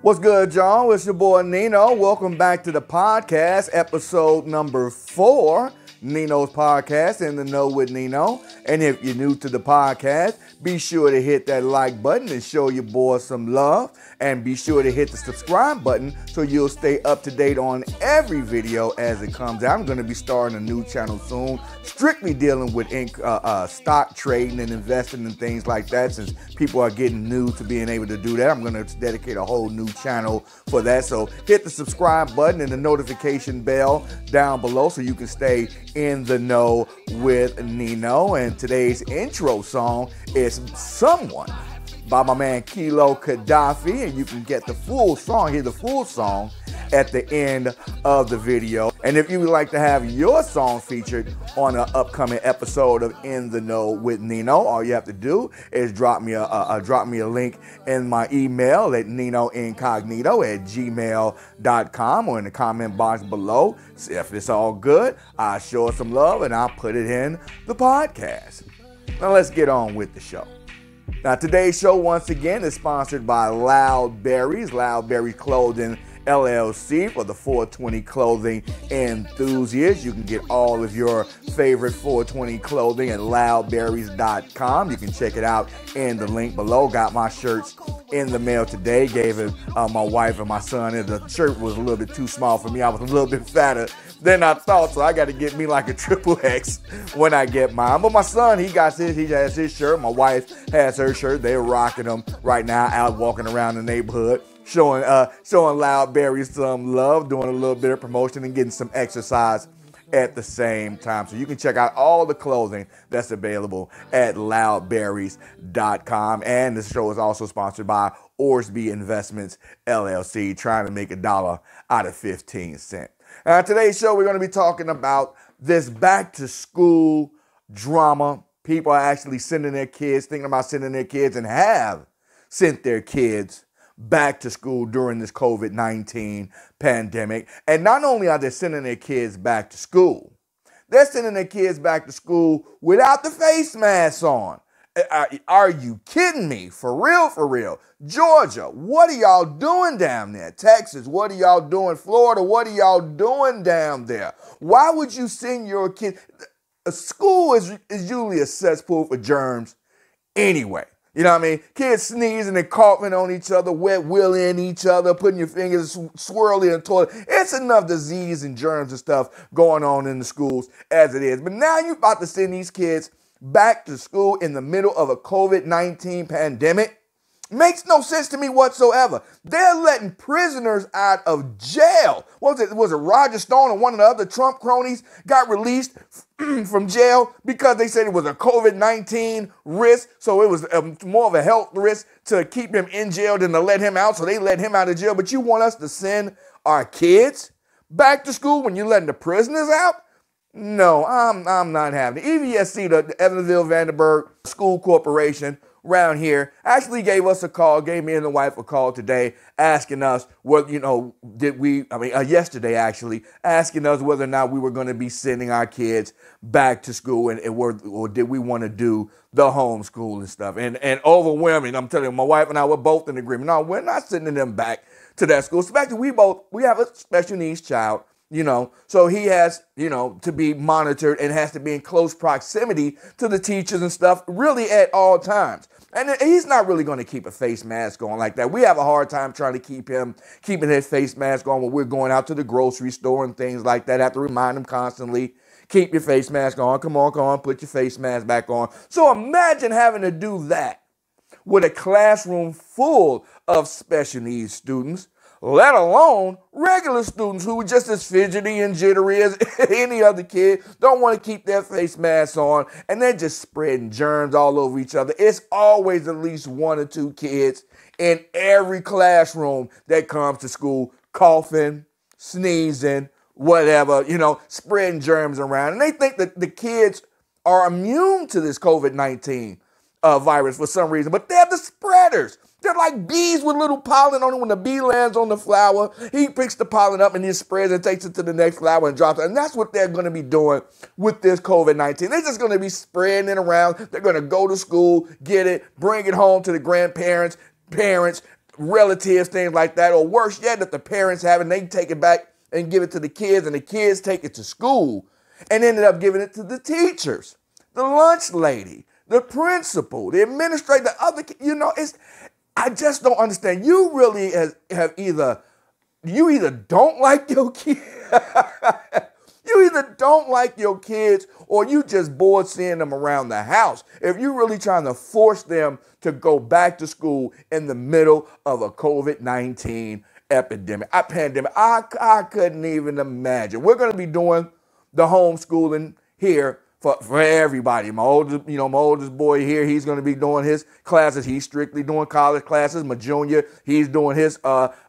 What's good, y'all? It's your boy Nino. Welcome back to the podcast, episode number 4. Nino's podcast, In the Know with Nino. And if you're new to the podcast, be sure to hit that like button and show your boy some love. And be sure to hit the subscribe button so you'll stay up to date on every video as it comes out. I'm going to be starting a new channel soon, strictly dealing with stock trading and investing and things like that. Since people are getting new to being able to do that, I'm going to dedicate a whole new channel for that. So hit the subscribe button and the notification bell down below so you can stay in the know with Nino. And today's intro song is Someone by my man Kilo Gaddafi, and you can get the full song, hear the full song at the end of the video. And if you would like to have your song featured on an upcoming episode of In the Know with Nino, all you have to do is drop me a link in my email at ninoincognito@gmail.com or in the comment box below. See if it's all good, I'll show it some love and I'll put it in the podcast. Now let's get on with the show. Now, today's show, once again, is sponsored by Loudberries Clothing, LLC, for the 420 clothing enthusiasts. You can get all of your favorite 420 clothing at loudberries.com. You can check it out in the link below. Got my shirts in the mail today. Gave it my wife and my son. And the shirt was a little bit too small for me. I was a little bit fatter than I thought, so I got to get me like a XXX when I get mine. But my son, he has his shirt. My wife has her shirt. They're rocking them right now, out walking around the neighborhood, showing Loudberries some love, doing a little bit of promotion and getting some exercise at the same time. So you can check out all the clothing that's available at loudberries.com. And this show is also sponsored by Orsby Investments, LLC, trying to make $1 out of 15 cents. Today's show, we're going to be talking about this back-to-school drama. People are actually sending their kids, thinking about sending their kids, and have sent their kids back to school during this COVID-19 pandemic. And not only are they sending their kids back to school, they're sending their kids back to school without the face masks on. Are you kidding me? For real, for real. Georgia, what are y'all doing down there? Texas, what are y'all doing? Florida, what are y'all doing down there? Why would you send your kids? A school is usually a cesspool for germs anyway. You know what I mean? Kids sneezing and coughing on each other, wet willing each other, putting your fingers swirly in the toilet. It's enough disease and germs and stuff going on in the schools as it is. But now you're about to send these kids back to school in the middle of a COVID-19 pandemic. Makes no sense to me whatsoever. They're letting prisoners out of jail. What was it? Was it Roger Stone and one of the other Trump cronies got released from jail because they said it was a COVID-19 risk? So it was more of a health risk to keep him in jail than to let him out. So they let him out of jail. But you want us to send our kids back to school when you're letting the prisoners out? No, I'm not having it. EVSC, the Evansville Vandenberg School Corporation around here, actually gave us a call, gave me and the wife a call today, asking us what, yesterday actually, asking us whether or not we were going to be sending our kids back to school or did we want to do the homeschool and stuff. And overwhelming, I'm telling you, my wife and I were both in agreement. No, we're not sending them back to that school. Especially we have a special needs child. So he has, to be monitored and has to be in close proximity to the teachers and stuff really at all times. And he's not really going to keep a face mask on like that. We have a hard time trying to keeping his face mask on when we're going out to the grocery store and things like that. I have to remind him constantly, keep your face mask on. Come on, put your face mask back on. So imagine having to do that with a classroom full of special needs students, let alone regular students who are just as fidgety and jittery as any other kid, don't want to keep their face masks on, and they're just spreading germs all over each other. It's always at least 1 or 2 kids in every classroom that comes to school coughing, sneezing, whatever, spreading germs around. And they think that the kids are immune to this COVID-19 virus for some reason, but they're the spreaders. They're like bees with little pollen on them. When the bee lands on the flower, he picks the pollen up and he spreads and takes it to the next flower and drops it. And that's what they're going to be doing with this COVID-19. They're just going to be spreading it around. They're going to go to school, get it, bring it home to the grandparents, parents, relatives, things like that. Or worse yet, if the parents have it, they take it back and give it to the kids, and the kids take it to school and ended up giving it to the teachers, the lunch lady, the principal, the administrator, the other, I just don't understand. You really have either don't like your kids, you either don't like your kids, or you just bored seeing them around the house. If you're really trying to force them to go back to school in the middle of a COVID-19 pandemic, I couldn't even imagine. We're going to be doing the homeschooling here for everybody. My oldest boy here, he's going to be doing his classes. He's strictly doing college classes. My junior, he's doing his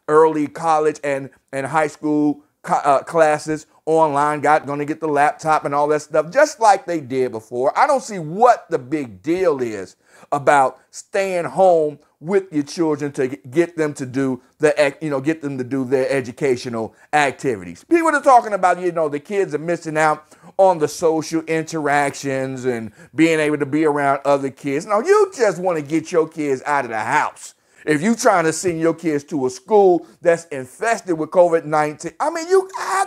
early college and high school classes online. Going to get the laptop and all that stuff, just like they did before. I don't see what the big deal is about staying home with your children to get them to do their educational activities. People are talking about, the kids are missing out on the social interactions and being able to be around other kids. No, you just want to get your kids out of the house. If you're trying to send your kids to a school that's infested with COVID-19, I mean, how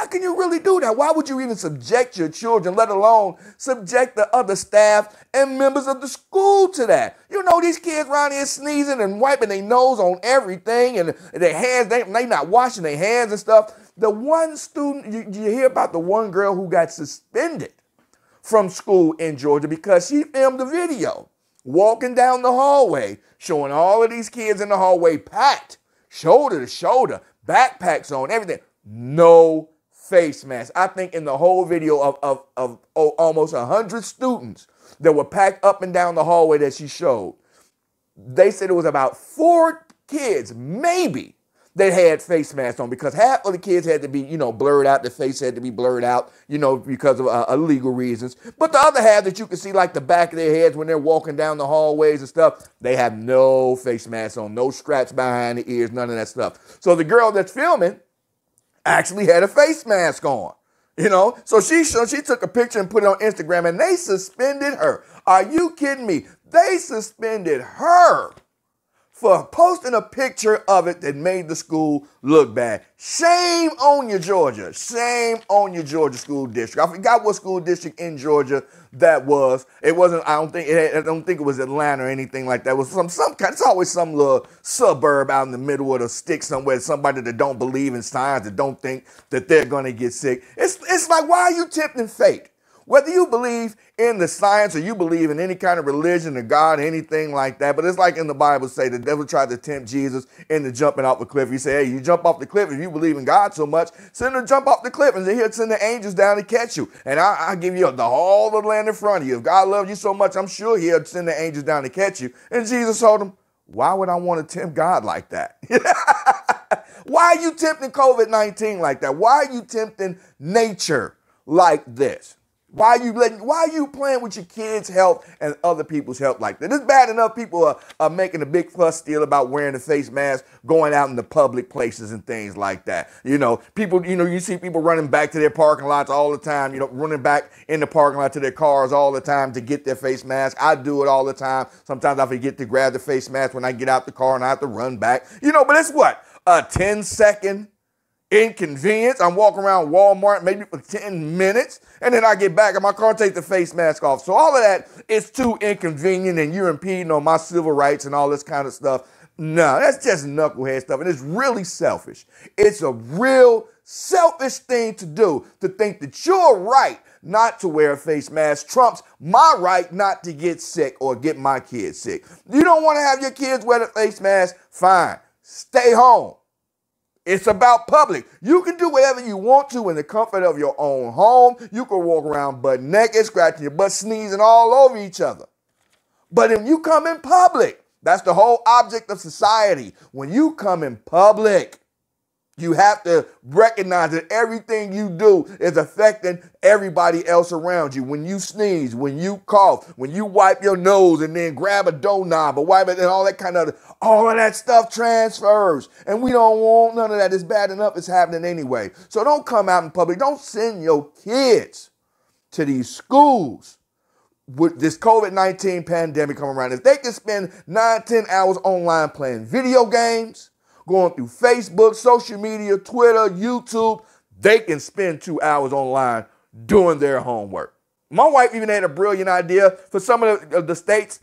can you really do that? Why would you even subject your children, let alone subject the other staff and members of the school to that? These kids around here sneezing and wiping their nose on everything, and their hands, they not washing their hands and stuff. The one student, you hear about the one girl who got suspended from school in Georgia because she filmed a video walking down the hallway, showing all of these kids in the hallway packed, shoulder to shoulder, backpacks on, everything. No face mask. I think in the whole video of almost 100 students that were packed up and down the hallway that she showed, they said it was about 4 kids, maybe, that had face masks on, because half of the kids had to be, blurred out. The face had to be blurred out, because of legal reasons. But the other half that you could see, like the back of their heads when they're walking down the hallways and stuff, they have no face masks on, no straps behind the ears, none of that stuff. So the girl that's filming actually had a face mask on, So she took a picture and put it on Instagram, and they suspended her. Are you kidding me? They suspended her for posting a picture of it that made the school look bad. Shame on you, Georgia. Shame on your Georgia school district. I forgot what school district in Georgia that was. It wasn't, I don't think it was Atlanta or anything like that. It was some kind, it's always some little suburb out in the middle of the stick somewhere, somebody that don't believe in science, that don't think that they're going to get sick. It's like, why are you tempting fate? Whether you believe in the science or you believe in any kind of religion or God, anything like that, but it's like in the Bible say the devil tried to tempt Jesus into jumping off the cliff. He said, hey, you jump off the cliff. If you believe in God so much, send him to jump off the cliff, and then he'll send the angels down to catch you. And I'll give you all the land in front of you. If God loves you so much, I'm sure he'll send the angels down to catch you. And Jesus told him, why would I want to tempt God like that? Why are you tempting COVID-19 like that? Why are you tempting nature like this? Why are you playing with your kids' health and other people's health like that? It's bad enough people are making a big fuss deal about wearing a face mask, going out in the public places and things like that. People, you see people running back to their parking lots all the time, running back in the parking lot to their cars all the time to get their face mask. I do it all the time. Sometimes I forget to grab the face mask when I get out the car and I have to run back. But it's what? A 10-second inconvenience. I'm walking around Walmart maybe for 10 minutes, and then I get back in my car and take the face mask off. So all of that is too inconvenient, and you're impeding on my civil rights and all this kind of stuff. No, that's just knucklehead stuff, and it's really selfish. It's a real selfish thing to do, to think that your right not to wear a face mask trumps my right not to get sick or get my kids sick. You don't want to have your kids wear the face mask? Fine. Stay home. It's about public. You can do whatever you want to in the comfort of your own home. You can walk around butt naked, scratching your butt, sneezing all over each other. But if you come in public, that's the whole object of society. When you come in public, you have to recognize that everything you do is affecting everybody else around you. When you sneeze, when you cough, when you wipe your nose and then grab a doorknob or wipe it and all that stuff transfers. And we don't want none of that. It's bad enough it's happening anyway. So don't come out in public. Don't send your kids to these schools with this COVID-19 pandemic coming around, if they can spend 9-10 hours online playing video games, going through Facebook, social media, Twitter, YouTube, they can spend 2 hours online doing their homework. My wife even had a brilliant idea for some of the states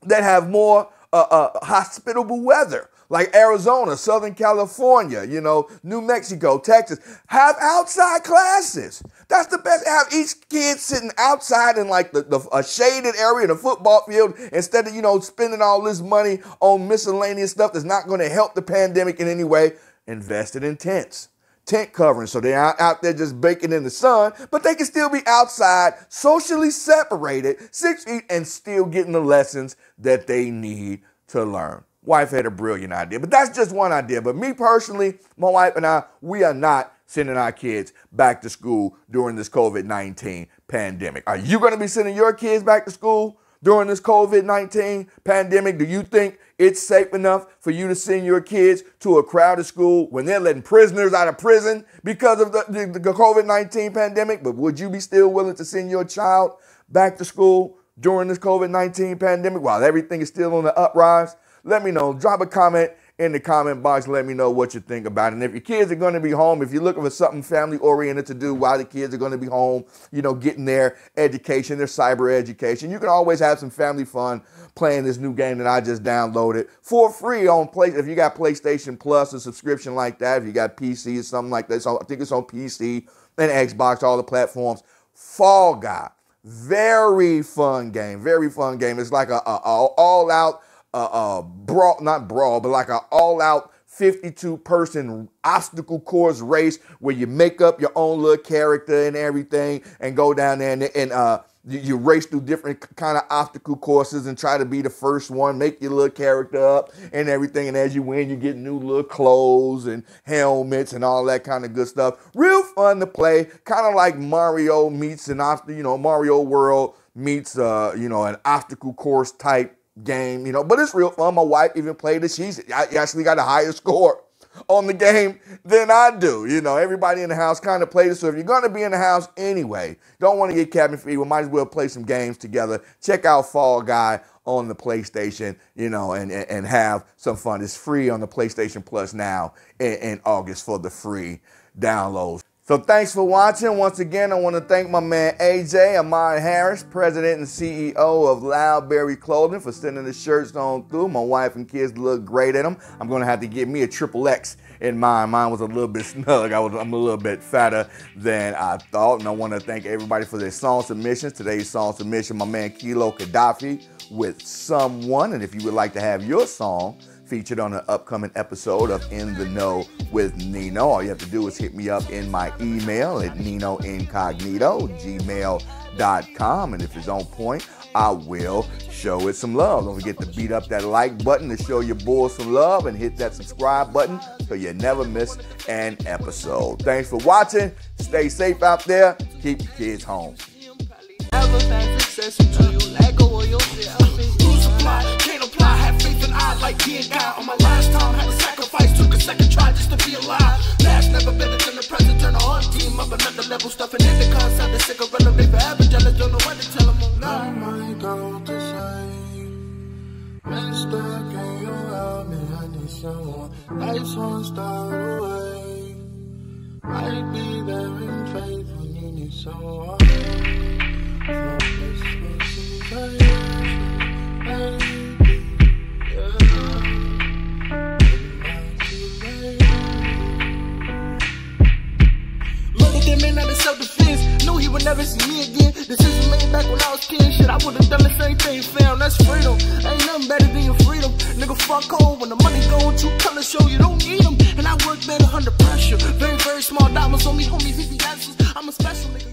that have more hospitable weather, like Arizona, Southern California, you know, New Mexico, Texas. Have outside classes. That's the best. Have each kid sitting outside in like a shaded area in a football field instead of, you know, spending all this money on miscellaneous stuff that's not going to help the pandemic in any way. Invested in tents. Tent covering, so they're out there just baking in the sun, but they can still be outside, socially separated, 6 feet, and still getting the lessons that they need to learn. Wife had a brilliant idea, but that's just one idea. But me personally, my wife and I, we are not sending our kids back to school during this COVID-19 pandemic. Are you going to be sending your kids back to school during this COVID-19 pandemic? Do you think it's safe enough for you to send your kids to a crowded school when they're letting prisoners out of prison because of the COVID-19 pandemic? But would you be still willing to send your child back to school during this COVID-19 pandemic while everything is still on the uprise? Let me know. Drop a comment in the comment box. Let me know what you think about it. And if your kids are going to be home, if you're looking for something family-oriented to do while the kids are going to be home, you know, getting their education, their cyber education, you can always have some family fun playing this new game that I just downloaded for free on if you got PlayStation Plus, a subscription like that, if you got PC or something like that. So I think it's on PC and Xbox, all the platforms. Fall Guy. Very fun game. Very fun game. It's like a all-out brawl, not brawl, but like an all-out 52-person obstacle course race where you make up your own little character and everything and go down there and you race through different kind of obstacle courses and try to be the first one, make your little character up and everything. And as you win, you get new little clothes and helmets and all that kind of good stuff. Real fun to play, kind of like Mario meets Mario World meets, an obstacle course type game, but it's real fun. My wife even played it. She actually got a higher score on the game than I do. Everybody in the house kind of played it. So if you're going to be in the house anyway, don't want to get cabin fever, might as well play some games together. Check out Fall Guy on the PlayStation, and have some fun. It's free on the PlayStation Plus now in August for the free downloads. So thanks for watching. Once again, I want to thank my man AJ Ahmad Harris, President and CEO of Loudberries Clothing, for sending the shirts on through. My wife and kids look great in them. I'm going to have to get me a XXX in mine. Mine was a little bit snug. I'm a little bit fatter than I thought. And I want to thank everybody for their song submissions. Today's song submission, my man Kilo Gaddafi with Someone. And if you would like to have your song featured on an upcoming episode of In the Know with Nino, all you have to do is hit me up in my email at ninoincognito@gmail.com. And if it's on point, I will show it some love. Don't forget to beat up that like button to show your boys some love and hit that subscribe button so you never miss an episode. Thanks for watching. Stay safe out there. Keep your kids home. Can't apply, have faith in I like being God. On my last time, had to sacrifice, took a second try just to be alive. Past never better than the present, turn on team up another level, stuffing in the concept, the cigarette, they forever jealous, don't know what to tell them on now. I might go to say, Mister, can you help me? I need someone, lights won't start away. Might be there in faith when you need someone. Self-defense, knew he would never see me again. Decision made back when I was 10. Shit, I would've done the same thing, fam. That's freedom. Ain't nothing better than your freedom. Nigga, fuck home. When the money gone, true color show you don't need them. And I work better under pressure. Very, very small diamonds on me, homie. 50 answers. I'm a special nigga.